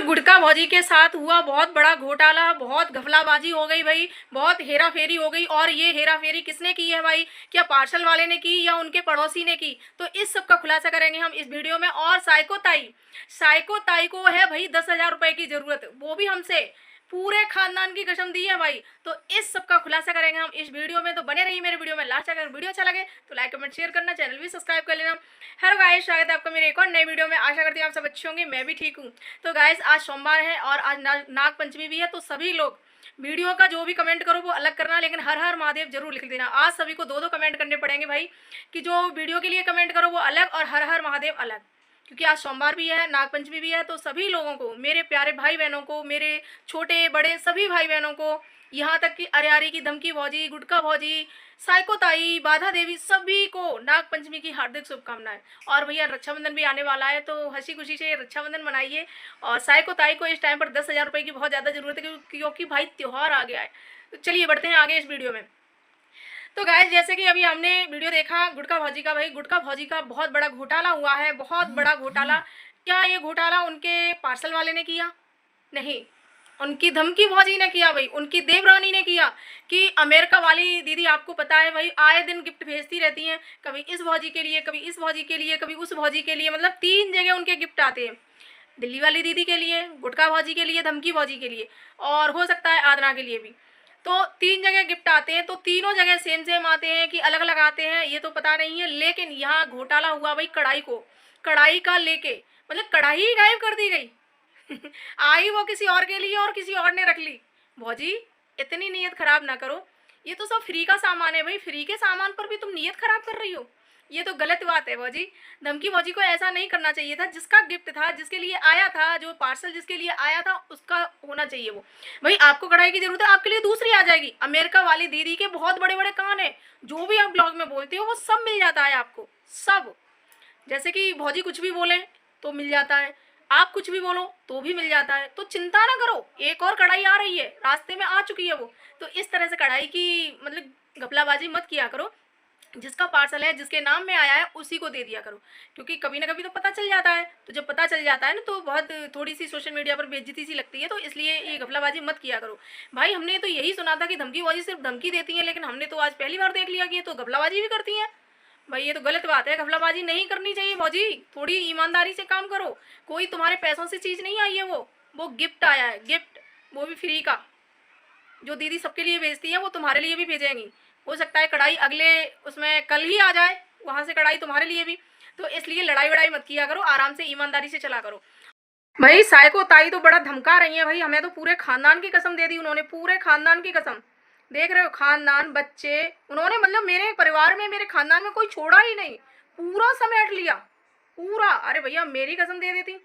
गुटखा भौजी के साथ हुआ बहुत बड़ा घोटाला, बहुत घपलाबाजी हो गई भाई, बहुत हेरा फेरी हो गई। और ये हेरा फेरी किसने की है भाई? क्या पार्सल वाले ने की या उनके पड़ोसी ने की? तो इस सब का खुलासा करेंगे हम इस वीडियो में। और साइको ताई को है भाई 10,000 रुपए की जरूरत, वो भी हमसे पूरे खानदान की कसम दी है भाई। तो इस सब का खुलासा करेंगे हम इस वीडियो में, तो बने रहिए मेरे वीडियो में लास्ट। अगर वीडियो अच्छा लगे तो लाइक कमेंट शेयर करना, चैनल भी सब्सक्राइब कर लेना। हेलो गाइस, स्वागत है आपका मेरे एक और नए वीडियो में। आशा करती हूँ आप सब अच्छे होंगे, मैं भी ठीक हूँ। तो गाइस, आज सोमवार है और आज नाग पंचमी भी है, तो सभी लोग वीडियो का जो भी कमेंट करो वो अलग करना, लेकिन हर हर महादेव जरूर लिख देना। आज सभी को दो दो कमेंट करने पड़ेंगे भाई, कि जो वीडियो के लिए कमेंट करो वो अलग और हर हर महादेव अलग, क्योंकि आज सोमवार भी है, नागपंचमी भी है। तो सभी लोगों को, मेरे प्यारे भाई बहनों को, मेरे छोटे बड़े सभी भाई बहनों को, यहाँ तक कि अरियारी की धमकी भौजी, गुटखा भौजी, साइको ताई, बाधा देवी, सभी को नागपंचमी की हार्दिक शुभकामनाएं। और भैया रक्षाबंधन भी आने वाला है, तो हंसी खुशी से रक्षाबंधन मनाइए। और साइको ताई को इस टाइम पर 10,000 रुपये की बहुत ज़्यादा जरूरत है, क्योंकि भाई त्यौहार आ गया है। तो चलिए बढ़ते हैं आगे इस वीडियो में। तो गाइस, जैसे कि अभी हमने वीडियो देखा गुटखा भौजी का, भाई गुटखा भौजी का बहुत बड़ा घोटाला हुआ है, बहुत बड़ा घोटाला। क्या ये घोटाला उनके पार्सल वाले ने किया? नहीं, उनकी धमकी भौजी ने किया भाई, उनकी देवरानी ने किया। कि अमेरिका वाली दीदी, आपको पता है भाई, आए दिन गिफ्ट भेजती रहती हैं, कभी इस भौजी के लिए, कभी इस भौजी के लिए, कभी उस भौजी के लिए, मतलब 3 जगह उनके गिफ्ट आते हैं। दिल्ली वाली दीदी के लिए, गुटखा भौजी के लिए, धमकी भौजी के लिए, और हो सकता है आदना के लिए भी। तो 3 जगह गिफ्ट आते हैं, तो तीनों जगह सेम सेम आते हैं कि अलग अलग आते हैं, ये तो पता नहीं है। लेकिन यहाँ घोटाला हुआ भाई कढ़ाई का लेके, मतलब कढ़ाई ही गायब कर दी गई। आई वो किसी और के लिए और किसी और ने रख ली। भौजी, इतनी नीयत खराब ना करो, ये तो सब फ्री का सामान है भाई, फ्री के सामान पर भी तुम नीयत खराब कर रही हो, ये तो गलत बात है भौजी। धमकी भौजी को ऐसा नहीं करना चाहिए था। जिसका गिफ्ट था, जिसके लिए आया था, जो पार्सल जिसके लिए आया था, उसका होना चाहिए वो। भाई आपको कढ़ाई की जरूरत है, आपके लिए दूसरी आ जाएगी। अमेरिका वाली दीदी के बहुत बड़े बड़े कान है, जो भी आप ब्लॉग में बोलते हो वो सब मिल जाता है आपको, सब। जैसे कि भौजी कुछ भी बोले तो मिल जाता है, आप कुछ भी बोलो तो भी मिल जाता है। तो चिंता ना करो, एक और कढ़ाई आ रही है, रास्ते में आ चुकी है वो। तो इस तरह से कढ़ाई की मतलब घपलाबाजी मत किया करो। जिसका पार्सल है, जिसके नाम में आया है, उसी को दे दिया करो, क्योंकि कभी ना कभी तो पता चल जाता है। तो जब पता चल जाता है ना, तो बहुत थोड़ी सी सोशल मीडिया पर बेइज्जती सी लगती है, तो इसलिए ये घपलाबाजी मत किया करो भाई। हमने तो यही सुना था कि धमकी बाजी सिर्फ धमकी देती है, लेकिन हमने तो आज पहली बार देख लिया कि ये तो घपलाबाजी भी करती हैं भाई। ये तो गलत बात है, घपलाबाजी नहीं करनी चाहिए भौजी, थोड़ी ईमानदारी से काम करो। कोई तुम्हारे पैसों से चीज़ नहीं आई है, वो गिफ्ट आया है, गिफ्ट, वो भी फ्री का। जो दीदी सबके लिए भेजती है वो तुम्हारे लिए भी भेजेंगी। हो सकता है कढ़ाई अगले उसमें कल ही आ जाए, वहाँ से कढ़ाई तुम्हारे लिए भी। तो इसलिए लड़ाई वड़ाई मत किया करो, आराम से ईमानदारी से चला करो। भाई साइको ताई तो बड़ा धमका रही है भाई, हमें तो पूरे खानदान की कसम दे दी उन्होंने, पूरे खानदान की कसम। देख रहे हो, खानदान, बच्चे, उन्होंने मतलब मेरे परिवार में, मेरे खानदान में कोई छोड़ा ही नहीं, पूरा समेट लिया, पूरा। अरे भैया, मेरी कसम दे देती,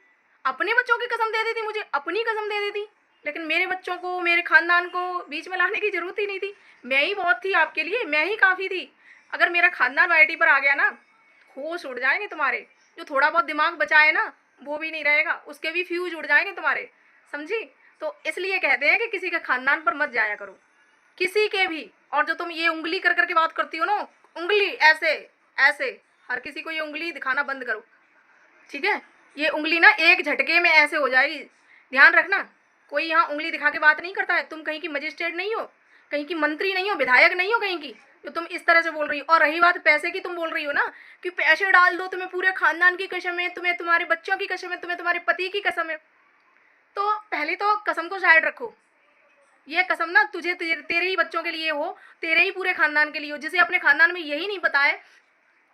अपने बच्चों की कसम दे देती, मुझे अपनी कसम दे देती, लेकिन मेरे बच्चों को, मेरे खानदान को बीच में लाने की जरूरत ही नहीं थी। मैं ही बहुत थी आपके लिए, मैं ही काफ़ी थी। अगर मेरा खानदान वाइटी पर आ गया ना, होश उड़ जाएंगे तुम्हारे। जो थोड़ा बहुत दिमाग बचा है ना, वो भी नहीं रहेगा, उसके भी फ्यूज उड़ जाएंगे तुम्हारे, समझी? तो इसलिए कहते हैं कि किसी के खानदान पर मत जाया करो, किसी के भी। और जो तुम ये उंगली कर करके बात करती हो ना, उंगली ऐसे ऐसे, हर किसी को ये उंगली दिखाना बंद करो, ठीक है? ये उंगली ना एक झटके में ऐसे हो जाएगी, ध्यान रखना। कोई यहाँ उंगली दिखा के बात नहीं करता है। तुम कहीं की मजिस्ट्रेट नहीं हो, कहीं की मंत्री नहीं हो, विधायक नहीं हो कहीं की, तो तुम इस तरह से बोल रही हो। और रही बात पैसे की, तुम बोल रही हो ना कि पैसे डाल दो, तुम्हें पूरे खानदान की कसम है, तुम्हें तुम्हारे बच्चों की कसम है, तुम्हें तुम्हारे पति की कसम है। तो पहले तो कसम को साइड रखो। ये कसम ना तुझे, तेरे ही बच्चों के लिए हो, तेरे ही पूरे खानदान के लिए हो। जिसे अपने खानदान में यही नहीं पता है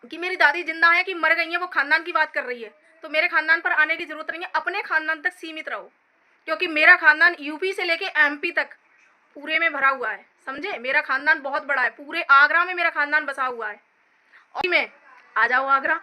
कि मेरी दादी जिंदा है कि मर गई है, वो खानदान की बात कर रही है, तो मेरे खानदान पर आने की जरूरत नहीं है। अपने खानदान तक सीमित रहो, क्योंकि मेरा खानदान यूपी से लेके एमपी तक पूरे में भरा हुआ है, समझे? मेरा खानदान बहुत बड़ा है, पूरे आगरा में मेरा खानदान बसा हुआ है। और मैं, आ जाओ आगरा,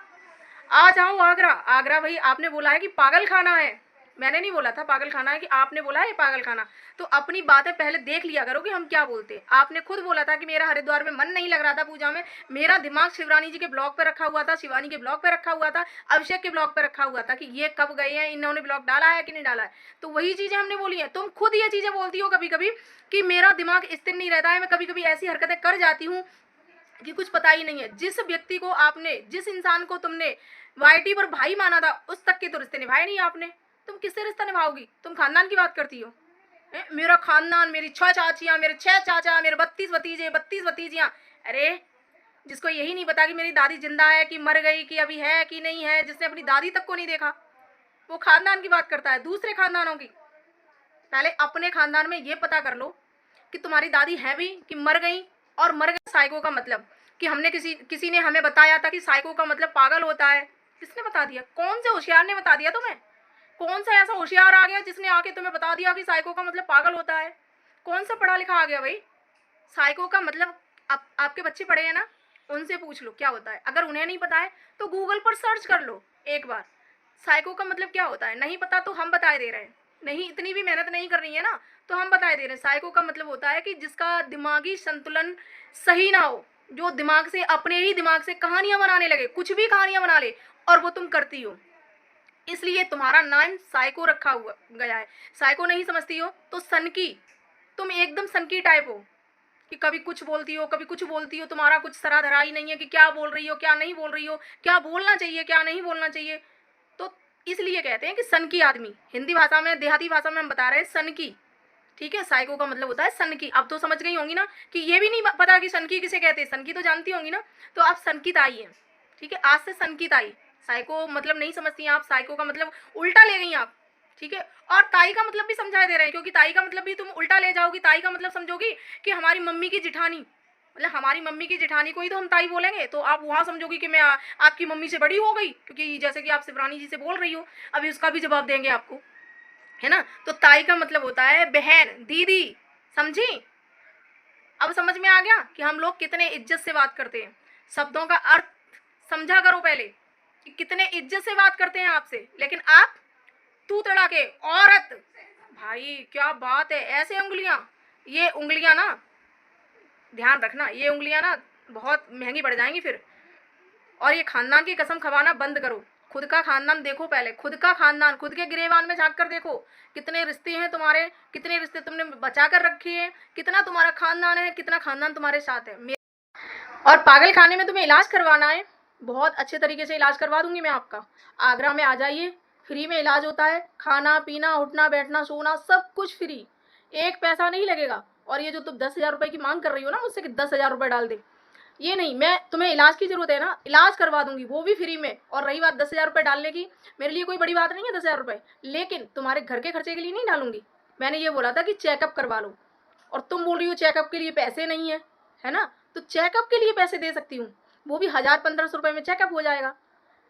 आ जाओ आगरा। आगरा भाई, आपने बोला है कि पागल खाना है, मैंने नहीं बोला था पागल खाना है, कि आपने बोला है ये पागल खाना। तो अपनी बातें पहले देख लिया करो कि हम क्या बोलते हैं। आपने खुद बोला था कि मेरा हरिद्वार में मन नहीं लग रहा था पूजा में, मेरा दिमाग शिवरानी जी के ब्लॉग पे रखा हुआ था, शिवानी के ब्लॉग पे रखा हुआ था, अभिषेक के ब्लॉग पे रखा हुआ था कि ये कब गए हैं, इन्होंने ब्लॉग डाला है कि नहीं डाला है। तो वही चीज़ें हमने बोली हैं। तुम खुद ये चीज़ें बोलती हो कभी कभी कि मेरा दिमाग स्थिर नहीं रहता है, मैं कभी कभी ऐसी हरकतें कर जाती हूँ कि कुछ पता ही नहीं है। जिस व्यक्ति को आपने, जिस इंसान को तुमने वाईटी पर भाई माना था, उस तक के तो रिश्ते निभाए नहीं आपने। तुम किससे रिश्ता निभाओगी? तुम खानदान की बात करती हो। मेरा खानदान, मेरी 6 चाचियाँ, मेरे 6 चाचा, मेरे 32 भतीजे, 32 भतीजियाँ। अरे जिसको यही नहीं पता कि मेरी दादी जिंदा है कि मर गई, कि अभी है कि नहीं है, जिसने अपनी दादी तक को नहीं देखा, वो खानदान की बात करता है, दूसरे खानदानों की। पहले अपने खानदान में ये पता कर लो कि तुम्हारी दादी है भी कि मर गई। और मर गई साइको का मतलब कि हमने किसी ने हमें बताया था कि साइको का मतलब पागल होता है। किसने बता दिया? कौन से होशियार ने बता दिया तुम्हें? कौन सा ऐसा होशियार आ गया जिसने आके तुम्हें बता दिया कि साइको का मतलब पागल होता है? कौन सा पढ़ा लिखा आ गया भाई? साइको का मतलब आपके बच्चे पढ़े हैं ना, उनसे पूछ लो क्या होता है। अगर उन्हें नहीं पता है तो गूगल पर सर्च कर लो एक बार, साइको का मतलब क्या होता है। नहीं पता तो हम बताए दे रहे हैं, नहीं इतनी भी मेहनत नहीं कर रही है ना, तो हम बताए दे रहे हैं। साइको का मतलब होता है कि जिसका दिमागी संतुलन सही ना हो, जो दिमाग से, अपने ही दिमाग से कहानियां बनाने लगे, कुछ भी कहानियां बना ले, और वो तुम करती हो। इसलिए तुम्हारा नाम साइको रखा हुआ गया है। साइको नहीं समझती हो तो सनकी, तुम एकदम सनकी टाइप हो कि कभी कुछ बोलती हो, कभी कुछ बोलती हो, तुम्हारा कुछ सरा धरा ही नहीं है कि क्या बोल रही हो, क्या नहीं बोल रही हो, क्या बोलना चाहिए, क्या नहीं बोलना चाहिए। तो इसलिए कहते हैं कि सनकी आदमी, हिंदी भाषा में, देहाती भाषा में हम बता रहे हैं सनकी। ठीक है, साइको का मतलब होता है सनकी। अब तो समझ गई होंगी ना कि ये भी नहीं पता कि सनकी किसे कहते हैं। सनकी तो जानती होंगी ना, तो आप सनकी ताई हैं। ठीक है, आज से सनकी ताई। साइको मतलब नहीं समझती हैं आप, साइको का मतलब उल्टा ले गई आप। ठीक है, और ताई का मतलब भी समझा दे रहे हैं, क्योंकि ताई का मतलब भी तुम उल्टा ले जाओगी। ताई का मतलब समझोगी कि हमारी मम्मी की जिठानी, मतलब हमारी मम्मी की जिठानी को ही तो हम ताई बोलेंगे, तो आप वहाँ समझोगी कि मैं आपकी मम्मी से बड़ी हो गई, क्योंकि जैसे कि आप शिवरानी जी से बोल रही हो, अभी उसका भी जवाब देंगे आपको, है ना। तो ताई का मतलब होता है बहन, दीदी। समझी? अब समझ में आ गया कि हम लोग कितने इज्जत से बात करते हैं। शब्दों का अर्थ समझा करो पहले कि कितने इज्जत से बात करते हैं आपसे, लेकिन आप तू तड़ा के औरत। भाई क्या बात है, ऐसे उंगलियां, ये उंगलियां ना, ध्यान रखना, ये उंगलियां ना बहुत महंगी पड़ जाएंगी फिर। और ये खानदान की कसम खवाना बंद करो। खुद का खानदान देखो पहले, खुद का खानदान, खुद के गिरेबान में झांक कर देखो कितने रिश्ते हैं तुम्हारे, कितने रिश्ते तुमने बचा कर रखे हैं, कितना तुम्हारा खानदान है, कितना खानदान तुम्हारे साथ है। और पागल खाने में तुम्हें इलाज करवाना है, बहुत अच्छे तरीके से इलाज करवा दूंगी मैं आपका। आगरा में आ जाइए, फ्री में इलाज होता है, खाना पीना उठना बैठना सोना सब कुछ फ्री, एक पैसा नहीं लगेगा। और ये जो तुम 10,000 रुपये की मांग कर रही हो ना मुझसे कि 10,000 रुपये डाल दे, ये नहीं, मैं तुम्हें इलाज की जरूरत है ना, इलाज करवा दूंगी वो भी फ्री में। और रही बात 10,000 रुपये डालने की, मेरे लिए कोई बड़ी बात नहीं है 10,000 रुपये, लेकिन तुम्हारे घर के खर्चे के लिए नहीं डालूंगी। मैंने ये बोला था कि चेकअप करवा लो, और तुम बोल रही हो चेकअप के लिए पैसे नहीं है ना, तो चेकअप के लिए पैसे दे सकती हूँ, वो भी 1,000-1,500 रुपये में चेकअप हो जाएगा।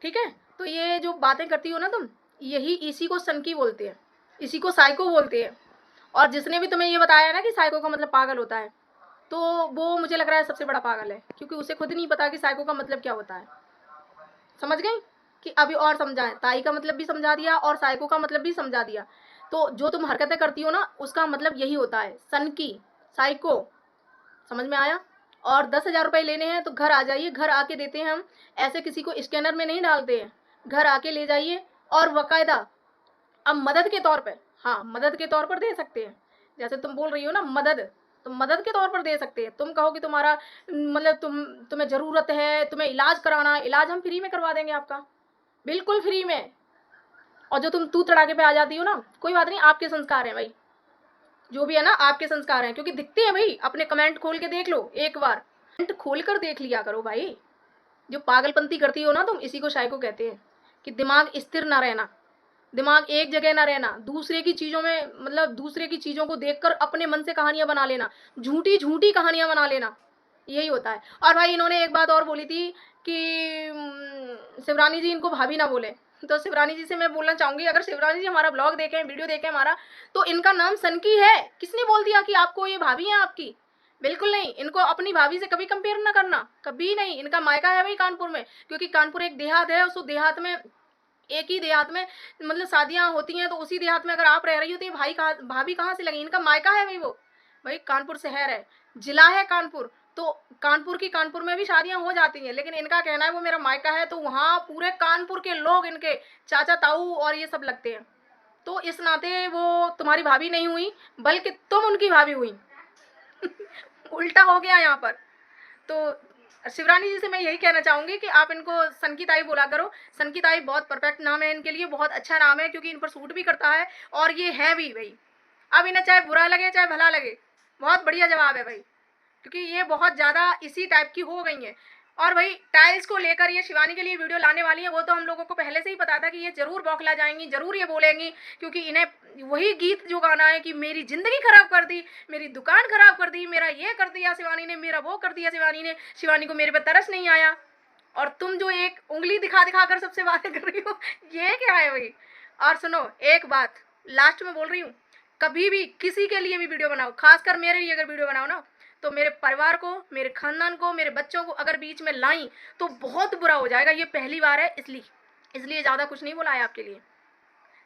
ठीक है, तो ये जो बातें करती हो ना तुम, यही, इसी को सनकी बोलते हैं, इसी को साइको बोलते हैं। और जिसने भी तुम्हें ये बताया ना कि साइको का मतलब पागल होता है, तो वो मुझे लग रहा है सबसे बड़ा पागल है, क्योंकि उसे खुद नहीं पता कि साइको का मतलब क्या होता है। समझ गई कि अभी और समझाएं, ताई का मतलब भी समझा दिया और साइको का मतलब भी समझा दिया। तो जो तुम हरकतें करती हो ना, उसका मतलब यही होता है, सनकी, साइको। समझ में आया? और 10,000 रुपये लेने हैं तो घर आ जाइए, घर आके देते हैं हम, ऐसे किसी को स्कैनर में नहीं डालते हैं, घर आके ले जाइए। और बाकायदा अब मदद के तौर पर, हाँ मदद के तौर पर दे सकते हैं, जैसे तुम बोल रही हो ना मदद, तो मदद के तौर पर दे सकते हैं। तुम कहो कि तुम्हारा मतलब तुम्हें ज़रूरत है, तुम्हें इलाज कराना है, इलाज हम फ्री में करवा देंगे आपका, बिल्कुल फ्री में। और जो तुम तू तड़ाके पे आ जाती हो ना, कोई बात नहीं, आपके संस्कार हैं भाई, जो भी है ना आपके संस्कार हैं, क्योंकि दिखते हैं भाई। अपने कमेंट खोल के देख लो एक बार, कमेंट खोल कर देख लिया करो भाई। जो पागलपंती करती हो ना तुम, इसी को साइको कहते हैं, कि दिमाग स्थिर ना रहना, दिमाग एक जगह ना रहना, दूसरे की चीज़ों में, मतलब दूसरे की चीज़ों को देखकर अपने मन से कहानियां बना लेना, झूठी झूठी कहानियां बना लेना, यही होता है। और भाई इन्होंने एक बात और बोली थी कि शिवरानी जी इनको भाभी ना बोले, तो शिवरानी जी से मैं बोलना चाहूँगी, अगर शिवरानी जी हमारा ब्लॉग देखें, वीडियो देखें हमारा, तो इनका नाम सनकी है। किसने बोल दिया कि आपको ये भाभी हैं आपकी? बिल्कुल नहीं, इनको अपनी भाभी से कभी कंपेयर ना करना, कभी नहीं। इनका मायका है भाई कानपुर में, क्योंकि कानपुर एक देहात है, उस देहात में, एक ही देहात में मतलब शादियां होती हैं, तो उसी देहात में अगर आप रह रही हो तो ये भाभी कहाँ से लगी? इनका मायका है भाई, वो भाई कानपुर शहर है, जिला है कानपुर, तो कानपुर की, कानपुर में भी शादियां हो जाती हैं, लेकिन इनका कहना है वो मेरा मायका है, तो वहाँ पूरे कानपुर के लोग इनके चाचा ताऊ और ये सब लगते हैं। तो इस नाते वो तुम्हारी भाभी नहीं हुई, बल्कि तुम उनकी भाभी हुई। उल्टा हो गया यहाँ पर। तो शिवरानी जी से मैं यही कहना चाहूँगी कि आप इनको सन की ताई बोला करो। सन की ताई बहुत परफेक्ट नाम है इनके लिए, बहुत अच्छा नाम है, क्योंकि इन पर सूट भी करता है और ये है भी भाई। अब इन्हें चाहे बुरा लगे चाहे भला लगे, बहुत बढ़िया जवाब है भाई, क्योंकि ये बहुत ज़्यादा इसी टाइप की हो गई हैं। और भाई टाइल्स को लेकर ये शिवानी के लिए वीडियो लाने वाली है, वो तो हम लोगों को पहले से ही पता था कि ये ज़रूर बौखला जाएंगी, ज़रूर ये बोलेंगी, क्योंकि इन्हें वही गीत जो गाना है कि मेरी ज़िंदगी ख़राब कर दी, मेरी दुकान ख़राब कर दी, मेरा ये कर दिया शिवानी ने, मेरा वो कर दिया शिवानी ने, शिवानी को मेरे पर तरस नहीं आया। और तुम जो एक उंगली दिखा दिखा कर सबसे बातें कर रही हो, ये क्या है भाई। और सुनो एक बात लास्ट में बोल रही हूँ, कभी भी किसी के लिए भी वीडियो बनाओ, खासकर मेरे लिए अगर वीडियो बनाओ ना, तो मेरे परिवार को, मेरे खानदान को, मेरे बच्चों को अगर बीच में लाई तो बहुत बुरा हो जाएगा। ये पहली बार है इसलिए ज़्यादा कुछ नहीं बोला है आपके लिए।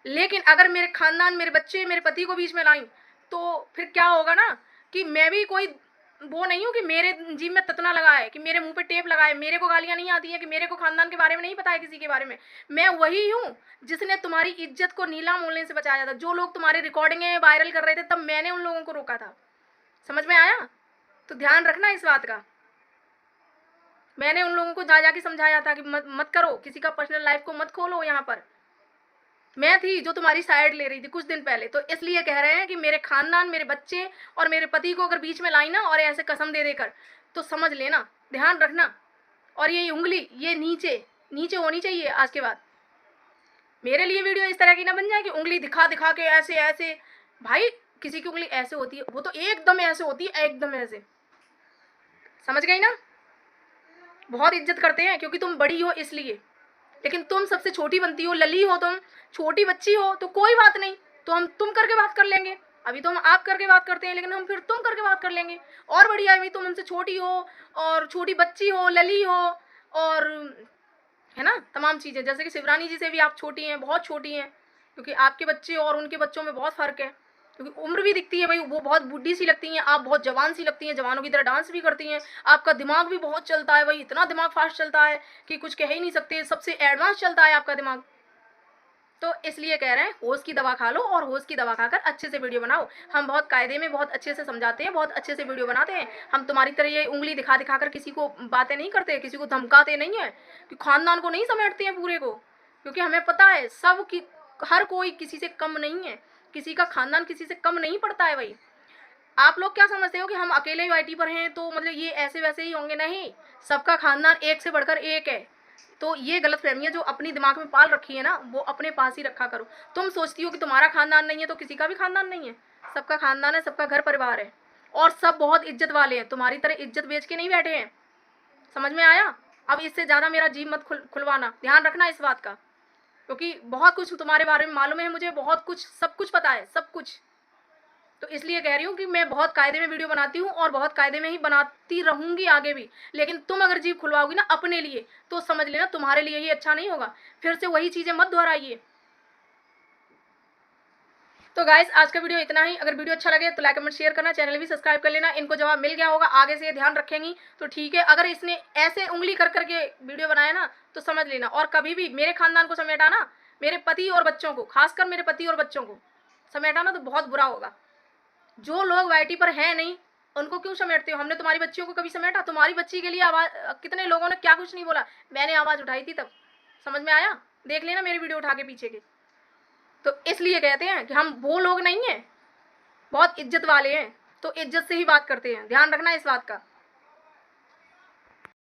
लेकिन अगर मेरे खानदान, मेरे बच्चे, मेरे पति को बीच में लाई तो फिर क्या होगा ना, कि मैं भी कोई वो नहीं हूँ कि मेरे जीभ में ततना लगा है, कि मेरे मुंह पे टेप लगाए, मेरे को गालियाँ नहीं आती हैं, कि मेरे को खानदान के बारे में नहीं पता है किसी के बारे में। मैं वही हूँ जिसने तुम्हारी इज्जत को नीलाम होने से बचाया था। जो लोग तुम्हारी रिकॉर्डिंगें वायरल कर रहे थे तब मैंने उन लोगों को रोका था। समझ में आया? तो ध्यान रखना इस बात का। मैंने उन लोगों को जा जाके समझाया था कि मत करो, किसी का पर्सनल लाइफ को मत खोलो। यहाँ पर मैं थी जो तुम्हारी साइड ले रही थी कुछ दिन पहले, तो इसलिए कह रहे हैं कि मेरे खानदान, मेरे बच्चे और मेरे पति को अगर बीच में लाई ना और ऐसे कसम दे देकर, तो समझ लेना, ध्यान रखना। और ये उंगली ये नीचे नीचे होनी चाहिए आज के बाद। मेरे लिए वीडियो इस तरह की ना बन जाए कि उंगली दिखा दिखा के ऐसे ऐसे। भाई किसी की उंगली ऐसे होती है, वो तो एकदम ऐसे होती है, एकदम ऐसे। समझ गई ना? बहुत इज्जत करते हैं क्योंकि तुम बड़ी हो इसलिए, लेकिन तुम सबसे छोटी बनती हो, लली हो, तुम छोटी बच्ची हो, तो कोई बात नहीं, तो हम तुम करके बात कर लेंगे। अभी तो हम आप करके बात करते हैं, लेकिन हम फिर तुम करके बात कर लेंगे। और बढ़िया है, तुम हमसे छोटी हो और छोटी बच्ची हो, लली हो, और है ना तमाम चीज़ें। जैसे कि शिवरानी जी से भी आप छोटी हैं, बहुत छोटी हैं, क्योंकि आपके बच्चे और उनके बच्चों में बहुत फ़र्क है। क्योंकि उम्र भी दिखती है भाई, वो बहुत बुढ़ी सी लगती हैं, आप बहुत जवान सी लगती हैं, जवानों की तरह डांस भी करती हैं, आपका दिमाग भी बहुत चलता है भाई, इतना दिमाग फास्ट चलता है कि कुछ कह ही नहीं सकते, सबसे एडवांस चलता है आपका दिमाग। तो इसलिए कह रहे हैं होश की दवा खा लो और होश की दवा खाकर अच्छे से वीडियो बनाओ। हम बहुत कायदे में बहुत अच्छे से समझाते हैं, बहुत अच्छे से वीडियो बनाते हैं। हम तुम्हारी तरह ये उंगली दिखा दिखा कर किसी को बातें नहीं करते, किसी को धमकाते नहीं है, कि खानदान को नहीं समेटते हैं पूरे को, क्योंकि हमें पता है सब की हर कोई किसी से कम नहीं है, किसी का खानदान किसी से कम नहीं पड़ता है भाई। आप लोग क्या समझते हो कि हम अकेले ही वाईटी पर हैं तो मतलब ये ऐसे वैसे ही होंगे? नहीं, सबका खानदान एक से बढ़कर एक है। तो ये गलत फहमियाँ जो अपनी दिमाग में पाल रखी है ना, वो अपने पास ही रखा करो। तुम सोचती हो कि तुम्हारा खानदान नहीं है तो किसी का भी खानदान नहीं है। सबका खानदान है, सबका घर परिवार है, और सब बहुत इज्जत वाले हैं, तुम्हारी तरह इज्जत बेच के नहीं बैठे हैं। समझ में आया? अब इससे ज़्यादा मेरा जीव मत खुलवाना, ध्यान रखना इस बात का, क्योंकि बहुत कुछ तुम्हारे बारे में मालूम है मुझे, बहुत कुछ, सब कुछ पता है, सब कुछ। तो इसलिए कह रही हूँ कि मैं बहुत कायदे में वीडियो बनाती हूँ और बहुत कायदे में ही बनाती रहूँगी आगे भी। लेकिन तुम अगर जीभ खुलवाओगी ना अपने लिए, तो समझ लेना तुम्हारे लिए ही अच्छा नहीं होगा। फिर से वही चीज़ें मत दोहराइए। तो गाइस आज का वीडियो इतना ही। अगर वीडियो अच्छा लगे तो लाइक कमेंट शेयर करना, चैनल भी सब्सक्राइब कर लेना। इनको जवाब मिल गया होगा, आगे से ध्यान रखेंगी तो ठीक है। अगर इसने ऐसे उंगली कर करके वीडियो बनाया ना तो समझ लेना। और कभी भी मेरे खानदान को समेटा ना, मेरे पति और बच्चों को, खासकर मेरे पति और बच्चों को समेटा ना, तो बहुत बुरा होगा। जो लोग वाईटी पर हैं नहीं, उनको क्यों समेटते हो? हमने तुम्हारी बच्चियों को कभी समेटा? तुम्हारी बच्ची के लिए आवाज़, कितने लोगों ने क्या कुछ नहीं बोला, मैंने आवाज़ उठाई थी तब। समझ में आया? देख लेना मेरी वीडियो उठा के पीछे के। तो इसलिए कहते हैं कि हम वो लोग नहीं हैं, बहुत इज्जत वाले हैं, तो इज्जत से ही बात करते हैं, ध्यान रखना इस बात का।